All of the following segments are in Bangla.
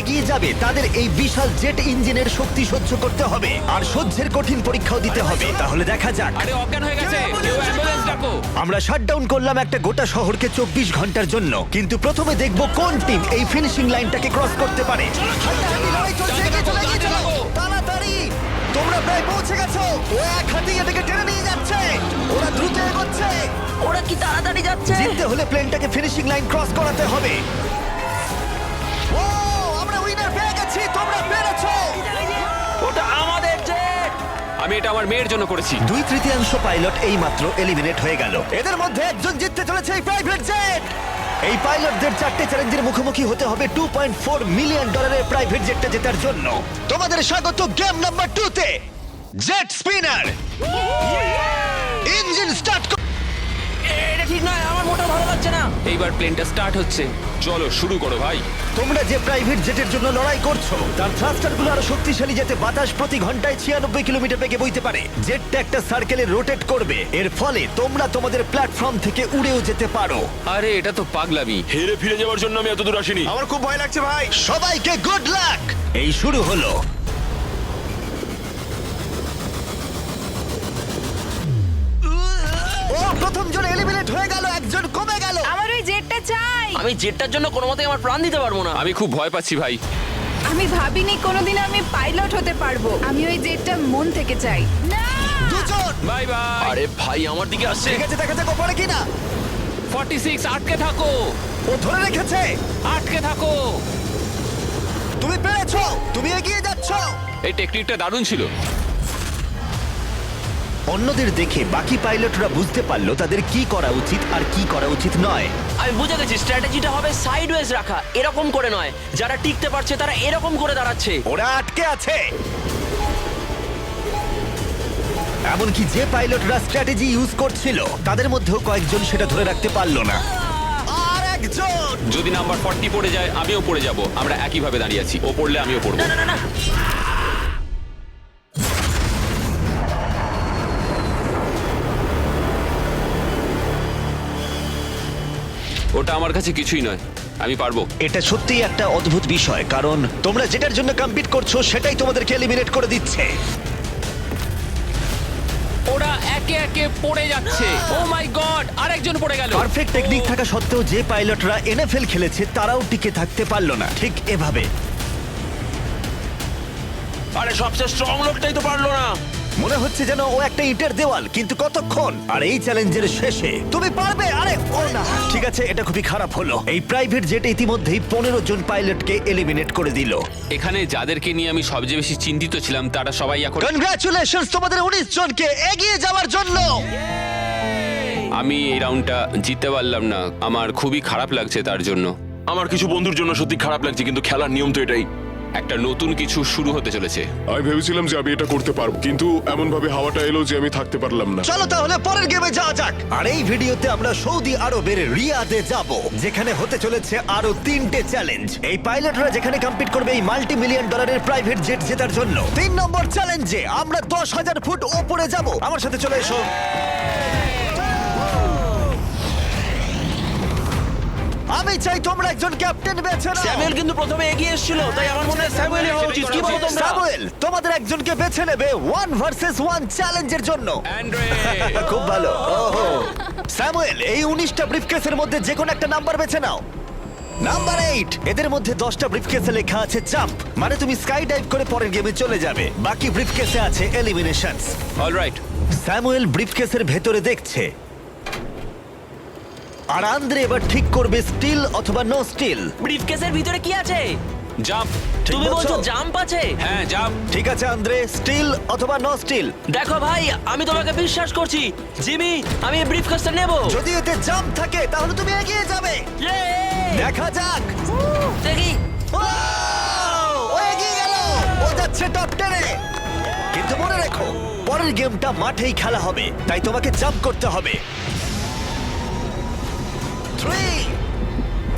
এগিয়ে যাবে তাদের এই বিশাল জেট ইঞ্জিনের শক্তি সহ্য করতে হবে আর সহ্যের কঠিন পরীক্ষাও দিতে হবে। তাহলে দেখা যাক। আরে অজ্ঞান হয়ে গেছে, কেউ অ্যাম্বুলেন্স ডাকো। আমরা শাটডাউন করলাম একটা গোটা শহরকে 24 ঘন্টার জন্য, কিন্তু প্রথমে দেখব কোন টিম এই ফিনিশিং লাইনটাকে ক্রস করতে পারে। হাড্ডাহাড্ডি লড়াই চলছে, এগিয়ে চলো, এগিয়ে চলো। তাড়াতাড়ি, তোমরা প্রায় পৌঁছে গেছো। ও এক হাতে এটাকে টেনে নিয়ে যাচ্ছে, ওরা দ্রুত এগোচ্ছে। ওরা কি তাড়াতাড়ি যাচ্ছে? জিততে হলে প্লেনটাকে ফিনিশিং লাইন ক্রস করাতে হবে। ও, আমরা উইনার পেয়ে গেছি, তোমরা পেরেছো। ওটা আমাদের জেট। আমি এটা আমার মেয়ের জন্য করেছি। 2/3 পাইলট এই মাত্র এলিমিনেট হয়ে গেল। এদের মধ্যে একজন জিততে চলেছে এই প্রাইভেট জেট। এই পাইলটদের 4টে চ্যালেঞ্জের মুখোমুখি হতে হবে $2.4 মিলিয়ন প্রাইভেট জেটটা জেতার জন্য। তোমাদের স্বাগত গেম নাম্বার 2 তে, জেট স্পিনার। Engine start. এটা ঠিক নয়, আমার মোটা ভালো লাগছে না। এইবার প্লেনটা স্টার্ট হচ্ছে, চলো শুরু করো ভাই। তোমরা যে প্রাইভেট জেটের জন্য লড়াই করছো তার থ্রাস্টারগুলো আরো শক্তিশালী, যাতে বাতাস প্রতি ঘন্টায় 96 কিলোমিটার বেগে বইতে পারে। জেটটা একটা সার্কেলে রোটেট করবে, এর ফলে তোমরা তোমাদের প্ল্যাটফর্ম থেকে উড়েও যেতে পারো। আরে এটা তো পাগলামি। হেরে ফিরে যাওয়ার জন্য আমি এত দূর আসিনি। আমার খুব ভয় লাগছে ভাই। সবাইকে গুড লাক। এই শুরু হলো। ও, প্রথম জন এলিমিনেট হয়ে গেল, একজন কমে গেল। আমার ওই জেটটা চাই। আমি জেটটার জন্য কোনো মতেই আমার প্রাণ দিতে পারবো না। আমি খুব ভয় পাচ্ছি ভাই। আমি ভাবিনি কোনোদিন আমি পাইলট হতে পারবো। আমি ওই জেটটা মন থেকে চাই। না, দুজন। Bye bye. আরে ভাই আমার দিকে আসছে। ঠিক আছে, দেখা যাক ও পারে কিনা। 46, আটকে থাকো, ও ধরে রেখেছে। আটকে থাকো। তুমি পেরেছো, তুমি এগিয়ে যাচ্ছ। এই টেকনিকটা দারুণ ছিল। অন্যদের দেখে বাকি পাইলটরা বুঝতে পারলো তাদের কি করা উচিত আর কি করা উচিত নয়। আমি বুঝে গেছি, স্ট্র্যাটেজিটা হবে সাইডওয়েজ রাখা, এরকম করে নয়। যারা টিকতে পারছে তারা এরকম করে দাঁড়াচ্ছে। ওরা আটকে আছে। এমনকি যে পাইলটরা স্ট্র্যাটেজি ইউজ করছিল তাদের মধ্যেও কয়েকজন সেটা ধরে রাখতে পারলো না। আর একজন। যদি নাম্বার 40 পড়ে যায় আমিও পড়ে যাব। আমরা একই ভাবে দাঁড়িয়ে আছি, ও পড়লে আমিও পড়বো। না না না না, ওটা আমার কাছে কিছুই নয়, আমি পারবো। এটা সত্যিই একটা অদ্ভুত বিষয়, কারণ তোমরা যেটার জন্য কম্পিট করছো সেটাই তোমাদেরকে এলিমিনেট করে দিচ্ছে। ওরা একে একে পড়ে যাচ্ছে। ও মাই গড, আরেকজন পড়ে গেল। পারফেক্ট টেকনিক থাকা সত্ত্বেও যে পাইলটরা এনএফএল খেলেছে তারাও টিকে থাকতে পারলো না ঠিক এভাবে। আরে সবচেয়ে স্ট্রং লোকটাই তো পারলো না। মনে হচ্ছে যেন ও একটা ইটের দেওয়াল, কিন্তু কতক্ষণ। আর এই চ্যালেঞ্জের শেষে তুমি পারবে। আরে ও না, ঠিক আছে, এটা খুবই খারাপ হলো। এই প্রাইভেট জেট ইতিমধ্যেই 15 জন পাইলটকে এলিমিনেট করে দিল। এখানে যাদেরকে নিয়ে আমি সবচেয়ে বেশি চিন্তিত ছিলাম তারা সবাই এখন। কনগ্রাচুলেশনস তোমাদের 19 জনকে এগিয়ে যাওয়ার জন্য। আমি এই রাউন্ডটা জিততে পারলাম না, আমার খুবই খারাপ লাগছে তার জন্য। আমার কিছু বন্ধুর জন্য সত্যি খারাপ লাগছে, কিন্তু খেলার নিয়ম তো এটাই। একটা নতুন কিছু শুরু হতে চলেছে। আমি ভেবেছিলাম যে আমি এটা করতে পারবো, কিন্তু এমন ভাবে হাওয়াটা এলো যে আমি থাকতে পারলাম না। চলো তাহলে পরের গেমে যাওয়া যাক। আর এই ভিডিওতে আমরা সৌদি আরবের রিয়াদে যাব, যেখানে হতে চলেছে আরো 3টে চ্যালেঞ্জ। এই পাইলটরা যেখানে কম্পিট করবে এই মাল্টি মিলিয়ন ডলারের প্রাইভেট জেট জেতার জন্য। 3 নম্বর চ্যালেঞ্জে আমরা 10,000 ফুট উপরে যাব। আমার সাথে চলে এসো। আমি চাই তোমরা একজন ক্যাপ্টেন বেছে নাও। স্যামুয়েল কিন্তু প্রথমে এগিয়ে এসেছিল, তাই আমার মনে হয় স্যামুয়েলই হওয়া উচিত। কি বলো তোমরা? স্যামুয়েল, তোমাদের একজনকে বেছে নেবে 1 ভার্সেস 1 চ্যালেঞ্জের জন্য। অ্যান্ড্রে, খুব ভালো। ওহো, স্যামুয়েল, এই 19টা ব্রিফকেসের মধ্যে যে কোনো একটা নাম্বার বেছে নাও। নাম্বার 8। এদের মধ্যে 10টা ব্রিফকেসে লেখা আছে জাম্প, মানে তুমি স্কাই ডাইভ করে পরের গেমে চলে যাবে। বাকি ব্রিফকেসে আছে এলিমিনেশনস। অলরাইট। স্যামুয়েল ব্রিফকেসের ভেতরে দেখছে, আর আন্দ্রে এবার ঠিক করবে স্টিল অথবা নো স্টিল। ব্রিফকেসের ভিতরে কি আছে? জাম্প। তুমি বলছো? বলছো জাম্প আছে? হ্যাঁ জাম্প। ঠিক আছে আন্দ্রে, স্টিল অথবা নো স্টিল। দেখো ভাই, আমি তোমাকে বিশ্বাস করছি। জিমি, আমি এই ব্রিফকেসটা নেব। যদি এতে জাম্প থাকে তাহলে তুমি এগিয়ে যাবে। দেখা যাক। দেখি। ও এগিয়ে গেল, ও যাচ্ছে টপ 10-এ। কিন্তু মনে রেখো, পরের গেমটা মাঠেই খেলা হবে, তাই তোমাকে জাম্প করতে হবে। 3,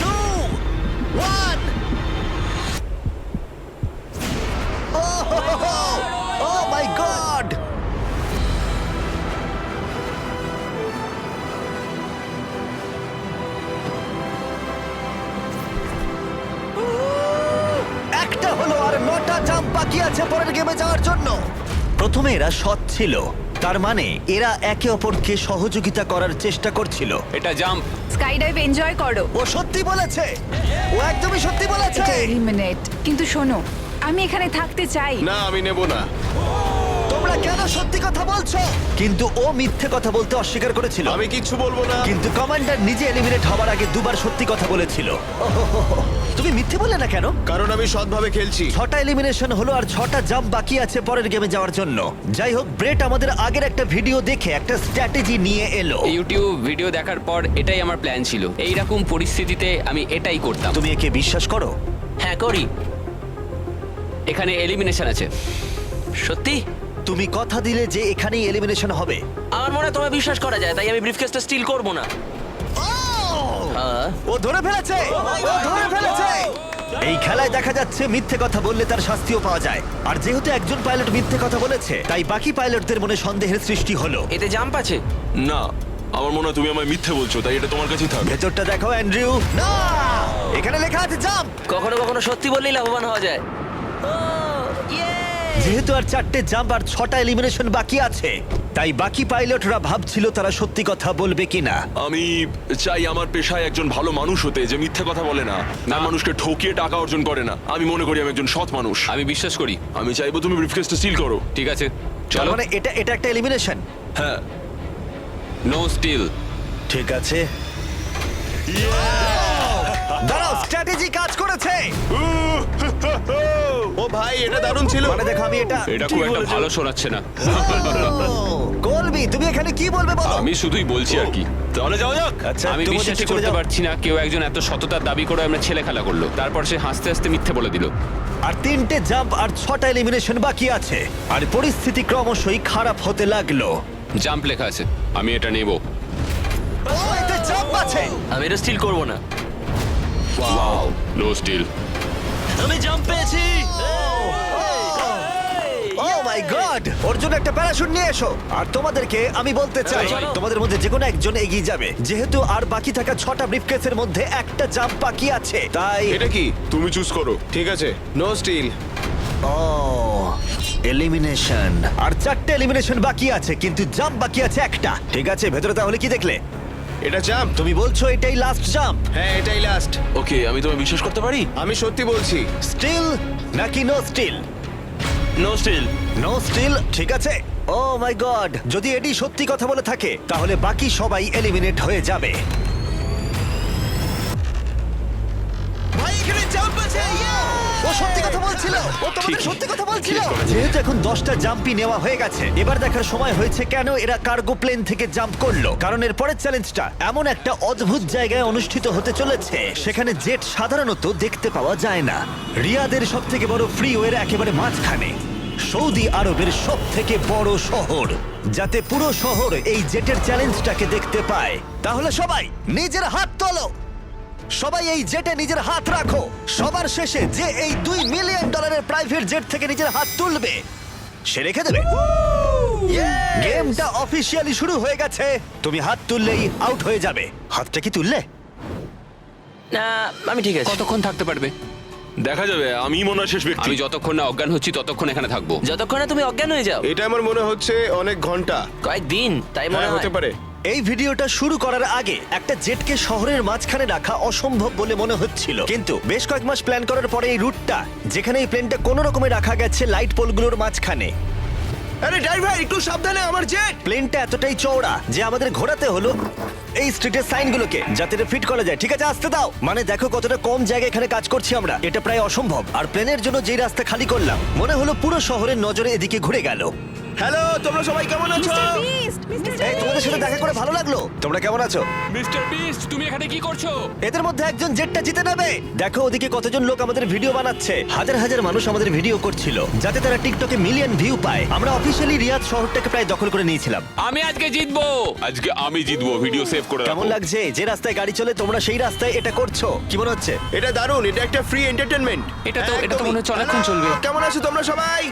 2, 1। Oh my God! বাকি আছে পরের গেমে যাওয়ার জন্য। প্রথমে এরা সৎ ছিল, তার মানে এরা একে অপরকে সহযোগিতা করার চেষ্টা করছিল। এটা জাম্প। স্কাই ডাইভ এনজয় করো। ও সত্যি বলেছে, ও একদমই সত্যি বলেছে। এটা এলিমিনেট। কিন্তু শোনো, আমি এখানে থাকতে চাই। না আমি নেব না। তোমরা কেন সত্যি কথা বলছো? কিন্তু ও মিথ্যে কথা বলতে অস্বীকার করেছিল। আমি কিচ্ছু বলবো না। কিন্তু কমান্ডার নিজে এলিমিনেট হওয়ার আগে দুবার সত্যি কথা বলেছিল। ওহোহোহো। তুমি মিথ্যে বললে না কেন? কারণ আমি সৎভাবে খেলছি। 6টা এলিমিনেশন হলো আর 6টা জাম্প বাকি আছে পরের গেমে যাওয়ার জন্য। যাই হোক, ব্রেট আমাদের আগের একটা ভিডিও দেখে একটা স্ট্র্যাটেজি নিয়ে এলো। ইউটিউব ভিডিও দেখার পর এটাই আমার প্ল্যান ছিল। এইরকম পরিস্থিতিতে আমি এটাই করতাম। তুমি একে বিশ্বাস করো? হ্যাঁ করি। এখানে এলিমিনেশন আছে। সত্যি তুমি কথা দিলে যে এখানেই এলিমিনেশন হবে। আমার মনে হয় তোমায় বিশ্বাস করা যায়, তাই আমি ব্রিফকেসটা স্টিল করব না। হ্যাঁ। ও ধরে ফেলেছে, ও ধরে ফেলেছে। এই খেলায় দেখা যাচ্ছে মিথ্যে কথা বললে তার শাস্তিও পাওয়া যায়। আর যেহেতু একজন পাইলট মিথ্যে কথা বলেছে, তাই বাকি পাইলটদের মনে সন্দেহের সৃষ্টি হলো। এতে জাম্প আছে? না, আমার মনে হয় তুমি আমায় মিথ্যে বলছো, তাই এটা তোমার কাছেই থাক। ভেতরটা দেখো অ্যান্ড্রিউ। না, এখানে লেখা আছে জাম্প। কখনো কখনো সত্যি বললেই লাভবান হওয়া যায়। যেহেতু আর 4টে জাম্প আর 6টা এলিমিনেশন বাকি আছে, তাই বাকি পাইলটরা ভাবছিল তারা সত্যি কথা বলবে কিনা। আমি চাই আমার পেশায় একজন ভালো মানুষ হতে, যে মিথ্যে কথা বলে না, না মানুষকে ঠকিয়ে টাকা অর্জন করে না। আমি মনে করি আমি একজন সৎ মানুষ। আমি বিশ্বাস করি। আমি চাইবো তুমি ব্রিফকেসটা সিল করো। ঠিক আছে, তার চলো। মানে এটা এটা একটা এলিমিনেশন। হ্যাঁ, নো স্টিল। ঠিক আছে, দাঁড়াও, স্ট্র্যাটেজি কাজ করেছে। ও ভাই এটা দারুণ ছিল। মানে দেখো, আমি এটা এটা খুব একটা ভালো শোনাচ্ছে না। কলবি, তুমি এখানে কি বলবে বলো? আমি শুধুই বলছি আর কি। তাহলে যাওয়া যাক। আচ্ছা, আমি তুমি বিশ্বাসই চলে করতে যাও। পারছি না কেউ একজন এত সততার দাবি করে আমরা ছেলে খেলা করলো, তারপর সে হাসতে হাসতে মিথ্যে বলে দিল। আর 3টে জাম্প আর 6টা এলিমিনেশন বাকি আছে, আর পরিস্থিতি ক্রমশই খারাপ হতে লাগলো। জাম্প লেখা আছে, আমি এটা নেব। ও, এতে জাম্প আছে। আমি এটা স্টিল করব না। No steal. আমি জাম্প পেয়েছি। ও মাই গড, ওর জন্য একটা প্যারাশুট নিয়ে এসো। আর তোমাদেরকে আমি বলতে চাই, চলো। তোমাদের মধ্যে যে কোনো একজন এগিয়ে যাবে, যেহেতু আর বাকি থাকা 6টা ব্রিফকেসের মধ্যে একটা জাম্প বাকি আছে। তাই এটা কি? তুমি চুজ করো। ঠিক আছে, নো স্টিল। ও, এলিমিনেশন। আর 4টে এলিমিনেশন বাকি আছে, কিন্তু জাম্প বাকি আছে একটা। ঠিক আছে, ভেতরে তাহলে কি দেখলে? এটা জাম্প। তুমি বলছো এটাই লাস্ট জাম্প? হ্যাঁ এটাই লাস্ট। ওকে, আমি তোমায় বিশ্বাস করতে পারি? আমি সত্যি বলছি। স্টিল নাকি no still? No still. No still, ঠিক আছে। ও মাই গড, যদি এডি সত্যি কথা বলে থাকে তাহলে বাকি সবাই এলিমিনেট হয়ে যাবে। ও সত্যি কথা বলছিল, ও তোমাদের সত্যি কথা বলছিল। যেহেতু এখন 10টা জাম্পই নেওয়া হয়ে গেছে, এবার দেখার সময় হয়েছে কেন এরা কার্গো প্লেন থেকে জাম্প করলো। কারণ এর পরের চ্যালেঞ্জটা এমন একটা অদ্ভুত জায়গায় অনুষ্ঠিত হতে চলেছে, সেখানে জেট সাধারণত দেখতে পাওয়া যায় না। রিয়াদের সব থেকে বড় ফ্রিওয়ের একেবারে মাঝখানে, সৌদি আরবের সব থেকে বড় শহর, যাতে পুরো শহর এই জেটের চ্যালেঞ্জটাকে দেখতে পায়। তাহলে সবাই নিজের হাত তোলো, সবাই এই জেটে নিজের হাত রাখো। সবার শেষে যে এই $2 মিলিয়ন প্রাইভেট জেট থেকে নিজের হাত তুলবে, সে রেখে দেবে। গেমটা অফিসিয়ালি শুরু হয়ে গেছে। তুমি হাত তুললেই আউট হয়ে যাবে। হাতটা কি তুললে? না, আমি ঠিক আছে। কতক্ষণ থাকতে পারবে? দেখা যাবে, আমি মনে হয় শেষ ব্যক্তি। আমি যতক্ষণ না অজ্ঞান হচ্ছি ততক্ষণ এখানে থাকবো। যতক্ষণ না তুমি অজ্ঞান হয়ে যাও। এটা আমার মনে হচ্ছে অনেক ঘন্টা। কয়েকদিন, তাই মনে হ্যাঁ হয়। হতে পারে। এই ভিডিওটা শুরু করার আগে একটা জেটকে শহরের মাঝখানে রাখা অসম্ভব বলে মনে হচ্ছিল, কিন্তু বেশ কয়েক মাস প্ল্যান করার পরে এই রুটটা, যেখানে এই প্লেনটা কোনো রকমে রাখা গেছে লাইট পোলগুলোর মাঝখানে। আরে ড্রাইভার একটু সাবধানে, আমার জেট। প্লেনটা এতটাই চওড়া যে আমাদের ঘোরাতে হলো এই স্ট্রিটের সাইনগুলোকে, যাতে এটা ফিট করা যায়। ঠিক আছে, আসতে দাও। মানে দেখো কতটা কম জায়গায় এখানে কাজ করছি আমরা, এটা প্রায় অসম্ভব। আর প্লেনের জন্য যেই রাস্তা খালি করলাম, মনে হলো পুরো শহরের নজরে এদিকে ঘুরে গেল। হ্যালো, তোমরা সবাই কেমন আছো? এই, তোমাদের সাথে দেখা করে ভালো লাগলো। তোমরা কেমন আছো? মিস্টার বিস্ট, তুমি এখানে কি করছো? এদের মধ্যে একজন জেটটা জিতে নেবে। দেখো ওদিকে কতজন লোক আমাদের ভিডিও বানাচ্ছে। হাজার হাজার মানুষ আমাদের ভিডিও করছিল, যাতে তারা টিকটকে মিলিয়ন ভিউ পায়। আমরা অফিসিয়ালি রিয়াদ শহরটাকে প্রায় দখল করে নিয়েছিলাম। আমি আজকে জিতবো। আজকে আমি জিতবো, ভিডিও সেভ করে রাখো। কেমন লাগছে? যে রাস্তায় গাড়ি চলে তোমরা সেই রাস্তায় এটা করছো। কি মনে হচ্ছে? এটা দারুণ, এটা একটা ফ্রি এন্টারটেইনমেন্ট। এটা তো মনে হচ্ছে অনেকক্ষণ চলবে। কেমন আছো তোমরা সবাই?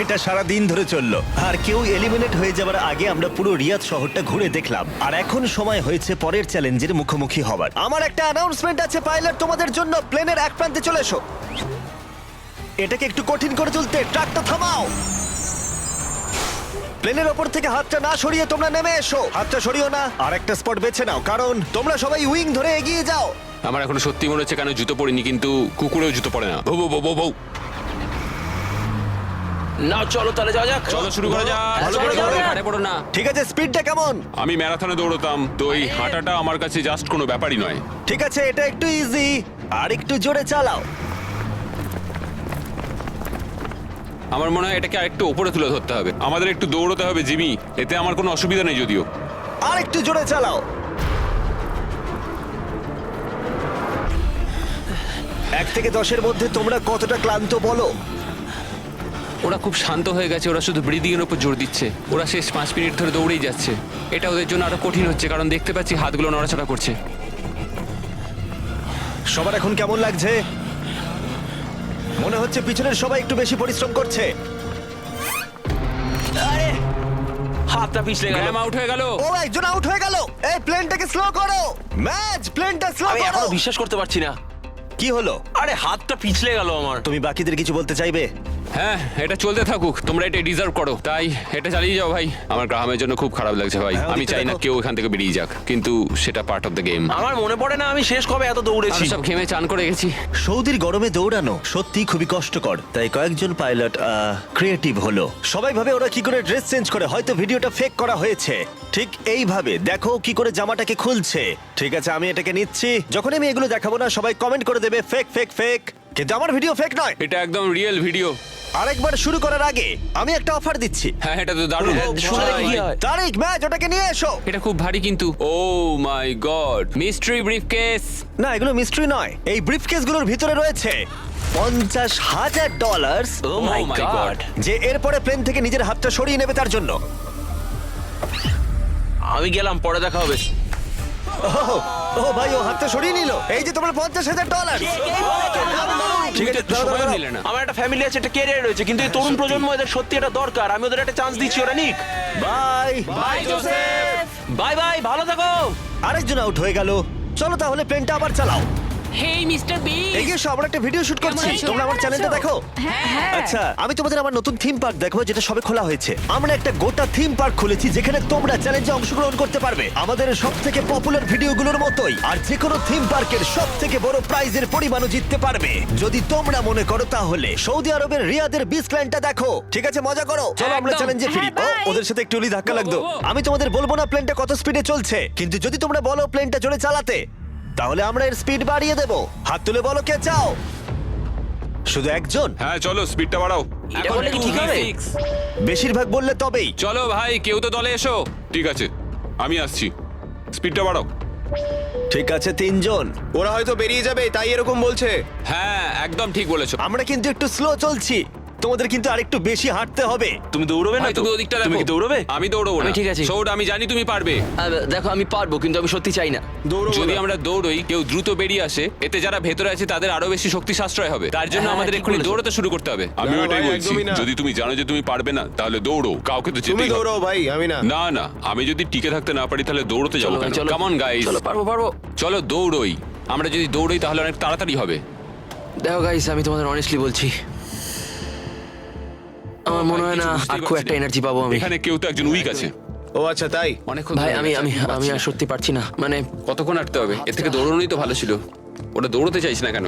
এটা সারা দিন ধরে চললো, আর কেউ এলিমিনেট হয়ে যাবার আগে আমরা পুরো রিয়াদ শহরটা ঘুরে দেখলাম। আর এখন সময় হয়েছে পরের চ্যালেঞ্জের মুখোমুখি হবার। আমার একটা অ্যানাউন্সমেন্ট আছে পাইলট তোমাদের জন্য। প্লেনের এক প্রান্তে চলে এসো। এটাকে একটু কঠিন করে তুলতে ট্রাকটা থামাও। প্লেনের ওপর থেকে হাতটা না সরিয়ে তোমরা নেমে এসো। হাতটা সরিও না, আর একটা স্পট বেছে নাও, কারণ তোমরা সবাই উইং ধরে এগিয়ে যাও। আমার এখন সত্যি মনে হচ্ছে কেন জুতো পরিনি, কিন্তু কুকুরেও জুতো পরে না। বউ বউ বউ বউ না চলো তাহলে যাওয়া যাক। চলো শুরু করা যাক। ভালো করে চলো, করো। হাঁটে পড়ো না। ঠিক আছে, স্পিডটা কেমন? আমি ম্যারাথনে দৌড়তাম, তো এই হাঁটাটা আমার কাছে জাস্ট কোনো ব্যাপারই নয়। ঠিক আছে, এটা একটু ইজি, আর একটু জোরে চালাও। আমার মনে হয় এটাকে আরেকটু উপরে তুলে ধরতে হবে। আমাদের একটু দৌড়তে হবে জিমি, এতে আমার কোনো অসুবিধা নেই যদিও। আর একটু জোরে চালাও। 1 থেকে 10-এর মধ্যে তোমরা কতটা ক্লান্ত বলো? ওরা খুব শান্ত হয়ে গেছে, ওরা শুধু ব্রিদিং এর উপর জোর দিচ্ছে। ওরা শেষ 5 মিনিট ধরে দৌড়েই যাচ্ছে। এটা ওদের জন্য আরো কঠিন হচ্ছে, কারণ দেখতে পাচ্ছি হাতগুলো নড়াচড়া করছে। সবার এখন কেমন লাগছে? মনে হচ্ছে পিছনের সবাই একটু বেশি পরিশ্রম করছে। আরে হাতটা পিছলে গেল। গ্র্যাম আউট হয়ে গেল। ও, একজন আউট হয়ে গেল। এই প্লেনটাকে স্লো করো। ম্যাচ, প্লেনটা স্লো আমি করো। এখনো বিশ্বাস করতে পারছি না। কি হলো? আরে হাতটা পিছলে গেল আমার। তুমি বাকিদের কিছু বলতে চাইবে? হ্যাঁ, এটা চলতে থাকুক, তোমরা এটা ডিজার্ভ করো, তাই এটা চালিয়ে যাও ভাই। আমার গ্রামের জন্য খুব খারাপ লাগছে ভাই। হ্যাঁ, আমি ওদিকটা চাই না দেখো। কেউ এখান থেকে বেরিয়ে যাক, কিন্তু সেটা পার্ট অফ দ্য গেম। আমার মনে পড়ে না আমি শেষ কবে এত দৌড়েছি। আমি সব ঘেমে চান করে গেছি। সৌদির গরমে দৌড়ানো সত্যি খুবই কষ্টকর, তাই কয়েকজন পাইলট ক্রিয়েটিভ হলো। সবাই ভাবে ওরা কি করে ড্রেস চেঞ্জ করে, হয়তো ভিডিওটা ফেক করা হয়েছে। ঠিক এইভাবে দেখো কি করে জামাটাকে খুলছে। ঠিক আছে, আমি এটাকে নিচ্ছি। যখন আমি এগুলো দেখাবো না, সবাই কমেন্ট করে দেবে ফেক ফেক ফেক, কিন্তু আমার ভিডিও ফেক নয়। এটা একদম রিয়েল ভিডিও। আরেকবার শুরু করার আগে আমি একটা অফার দিচ্ছি। হ্যাঁ, এটা তো দারুণ। শুনে দেখি কি হয়। তারিক, ম্যাচ, ওটাকে নিয়ে এসো। এটা খুব ভারী কিন্তু। ও মাই গড, মিস্ট্রি ব্রিফকেস। না, এগুলো মিস্ট্রি নয়। এই ব্রিফকেসগুলোর ভিতরে রয়েছে $50,000, ও মাই Oh my গড। God. যে এরপরে প্লেন থেকে নিজের হাতটা সরিয়ে নেবে তার জন্য। আমি গেলাম, পরে দেখা হবে। ও ভাই, ও হাতটা সরিয়ে নিল। এই যে তোমার $50,000। ঠিক আছে, একটু দাঁড়াও, সময়ও দাঁড়াও। নিলে না। আমার একটা ফ্যামিলি আছে, একটা ক্যারিয়ার রয়েছে, কিন্তু এই তরুণ প্রজন্ম এদের সত্যি এটা দরকার। আমি ওদের একটা চান্স দিচ্ছি, ওরা নিক। Bye. Bye Joseph. Bye bye, ভালো থাকো। আরেকজন আউট হয়ে গেল। চলো তাহলে প্লেনটা আবার চালাও। হেই মিস্টার বিস্ট, এগিয়ে এসো, আমরা একটা ভিডিও শুট করছি। কেমন আছো? তোমরা আমার চ্যানেলটা দেখো। হ্যাঁ। আচ্ছা, আমি তোমাদের আমার নতুন থিম পার্ক দেখাবো, যেটা সবে খোলা হয়েছে। আমরা একটা গোটা থিম পার্ক খুলেছি, যেখানে তোমরা চ্যালেঞ্জে অংশগ্রহণ করতে পারবে আমাদের সব থেকে পপুলার ভিডিওগুলোর মতোই। আর যে কোনো থিম পার্কের সব থেকে বড় প্রাইজের পরিমাণও জিততে পারবে, যদি তোমরা মনে করো তাহলে। সৌদি আরবের রিয়াদের বিচ ল্যান্ডটা দেখো। ঠিক আছে, মজা করো। চলো আমরা একদম। চ্যালেঞ্জে ফিরি। হ্যাঁ, ও, bye। ওদের সাথে একটু ধাক্কা লাগতো। ও, ও, ও। আমি তোমাদের বলবো না প্লেনটা কত স্পিডে চলছে, কিন্তু যদি তোমরা বলো প্লেনটা জোরে চালাতে, তাহলে আমরা এর স্পিড বাড়িয়ে দেব। হাত তুলে বলো কে চাও। শুধু একজন? হ্যাঁ চলো, স্পিডটা বাড়াও। এটা করলে কি ঠিক হবে? বেশিরভাগ বললে তবেই। চলো ভাই, কেউ তো দলে এসো। ঠিক আছে, আমি আসছি, স্পিডটা বাড়াও। ঠিক আছে, 3 জন। ওরা হয়তো বেরিয়ে যাবে, তাই এরকম বলছে। হ্যাঁ, একদম ঠিক বলেছো। আমরা কিন্তু একটু স্লো চলছি, তোমাদের কিন্তু আরেকটু বেশি হাঁটতে হবে। তুমি দৌড়বে না ভাই, তো? তুমি ওদিকটা দেখো। তুমি কি দৌড়বে? আমি দৌড়বো না। আমি ঠিক আছি। সৌড, আমি জানি তুমি পারবে। দেখো আমি পারবো, কিন্তু আমি সত্যি চাই না। দৌড়ো যদি আমরা দৌড়ই, কেউ দ্রুত বেরিয়ে আসে, এতে যারা ভেতরে আছে তাদের আরো বেশি শক্তি সাশ্রয় হবে। তার জন্য হ্যাঁ, আমাদের ঠিক এক্ষুনি বলেছো। দৌড়তে শুরু করতে হবে। আমিও না, এটাই ভাই, বলছি, একদমই না। যদি তুমি জানো যে তুমি পারবে না, তাহলে দৌড়ো। কাউকে তো তুমি যেতেই হবে। দৌড়াও ভাই, আমি না। না না, আমি যদি টিকে থাকতে না পারি তাহলে দৌড়তে যাবো কেন? চলো কাম অন গাইস, চলো, পারবো পারবো। চলো দৌড়ই। আমরা যদি দৌড়ই তাহলে অনেক তাড়াতাড়ি হবে। দেখো গাইস, আমি তোমাদের অনেস্টলি বলছি, আমার মনে হয় না কিছু বুঝতেই আর খুব পারছি একটা না। এনার্জি পাবো আমি। এখানে কেউ তো একজন উইক আছে। ও আচ্ছা, তাই? অনেকক্ষণ ভাই ধরে আমি গেছে, আমি পারছি আমি না। আর সত্যি পারছি না, মানে কতক্ষণ হাঁটতে হবে? এর থেকে দৌড়নোই তো ভালো ছিল। ওটা দৌড়তে চাইছ না কেন?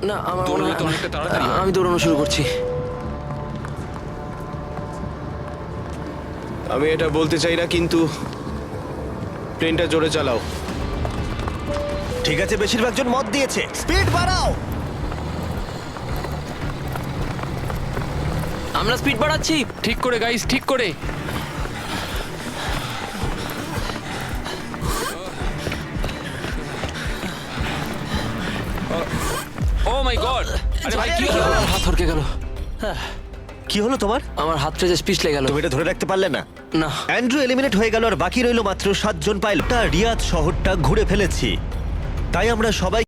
না আমার দৌড়লে মনে হয়- তো অনেকটা তাড়াতাড়ি হয়। আমি দৌড়ানো শুরু করছি। আমি এটা বলতে চাই না, কিন্তু প্লেনটা জোরে চালাও। ঠিক আছে, বেশিরভাগ জন মত দিয়েছে। স্পিড বাড়াও। আমরা স্পিড বাড়াচ্ছি। ঠিক করে গাইস, ঠিক করে। ও মাই গড! আরে ভাই কি হলো? আমার হাত হরকে গেল। কি হলো তোমার? আমার হাতটা যে পিছলে গেল। তুমি এটা ধরে রাখতে পারলে না। না, অ্যান্ড্রু এলিমিনেট হয়ে গেল, আর বাকি রইল মাত্র 7 জন পাইলট। রিয়াদ শহরটা ঘুরে ফেলেছি, তাই আমরা সবাই